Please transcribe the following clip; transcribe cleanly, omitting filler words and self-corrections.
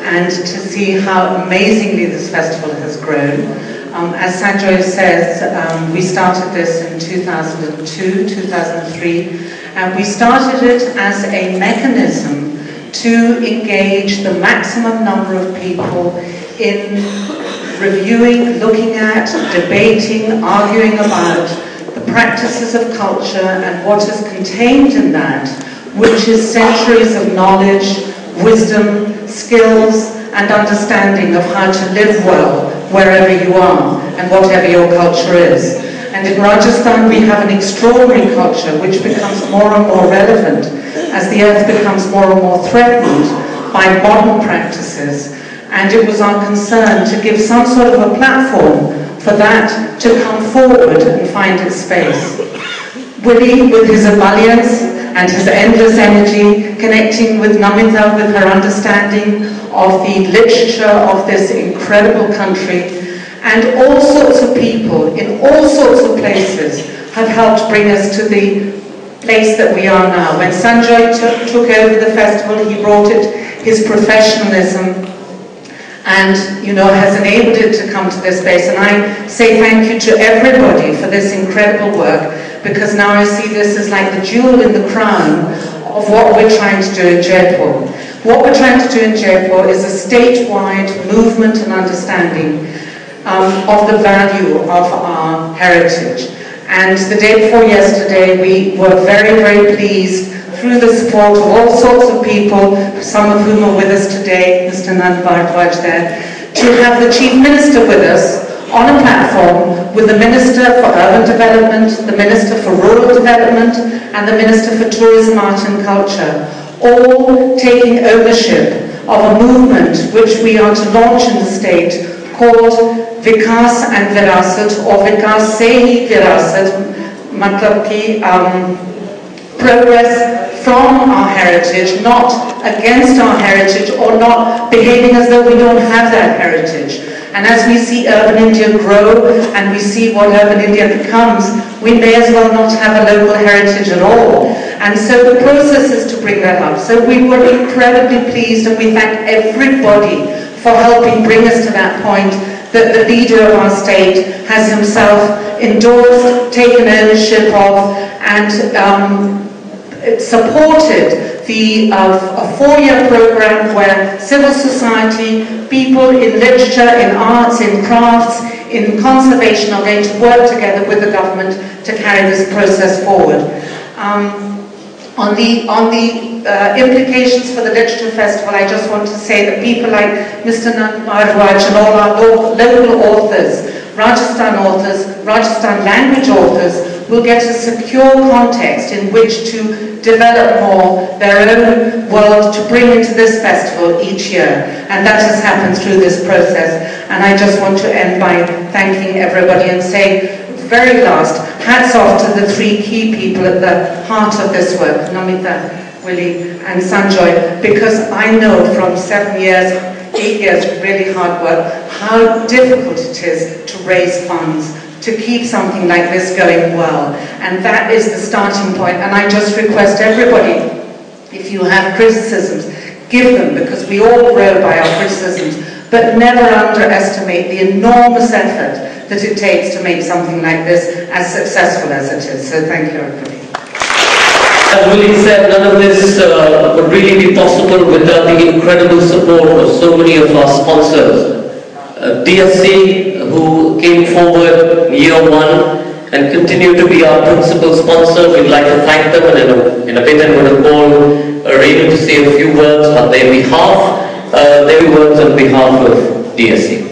and to see how amazingly this festival has grown. As Sanjoy says, we started this in 2002, 2003, and we started it as a mechanism to engage the maximum number of people in reviewing, looking at, debating, arguing about the practices of culture and what is contained in that, which is centuries of knowledge, wisdom, skills, and understanding of how to live well wherever you are and whatever your culture is. And in Rajasthan we have an extraordinary culture which becomes more and more relevant as the earth becomes more and more threatened by modern practices. And it was our concern to give some sort of a platform for that to come forward and find its space. Willie, with his ebullience and his endless energy, connecting with Namita, with her understanding of the literature of this incredible country, and all sorts of people in all sorts of places have helped bring us to the place that we are now. When Sanjoy took over the festival, he brought it his professionalism and, has enabled it to come to this space. And I say thank you to everybody for this incredible work, because now I see this as like the jewel in the crown of what we're trying to do in Jaipur. What we're trying to do in Jaipur is a statewide movement and understanding of the value of our heritage. And the day before yesterday, we were very, very pleased, through the support of all sorts of people, some of whom are with us today, Mr. Nand Bharadwaj there, to have the Chief Minister with us on a platform with the Minister for Urban Development, the Minister for Rural Development, and the Minister for Tourism, Art and Culture, all taking ownership of a movement which we are to launch in the state called Vikas and Virasat, or Vikas se hi Virasat, matlab ki progress from our heritage, not against our heritage, or not behaving as though we don't have that heritage. And as we see Urban India grow and we see what Urban India becomes, we may as well not have a local heritage at all. And so the process is to bring that up. So we were incredibly pleased, and we thank everybody for helping bring us to that point, that the leader of our state has himself endorsed, taken ownership of, and supported the a four-year program where civil society, people in literature, in arts, in crafts, in conservation are going to work together with the government to carry this process forward. On the implications for the Literature Festival, I just want to say that people like Mr. Nand Bharadwaj and all our local authors, Rajasthan language authors, will get a secure context in which to develop more their own world to bring into this festival each year. And that has happened through this process. And I just want to end by thanking everybody and say, very last, hats off to the three key people at the heart of this work, Namita, Willie and Sanjoy, because I know from 7 years, 8 years of really hard work, how difficult it is to raise funds to keep something like this going well. And that is the starting point. And I just request everybody, if you have criticisms, give them, because we all grow by our criticisms, but never underestimate the enormous effort that it takes to make something like this as successful as it is. So thank you, everybody. As Willie said, none of this would really be possible without the incredible support of so many of our sponsors. DSC, who came forward year one and continue to be our principal sponsor, we'd like to thank them, and in a bit I'm going to call Renu to say a few words on their behalf, on behalf of DSC.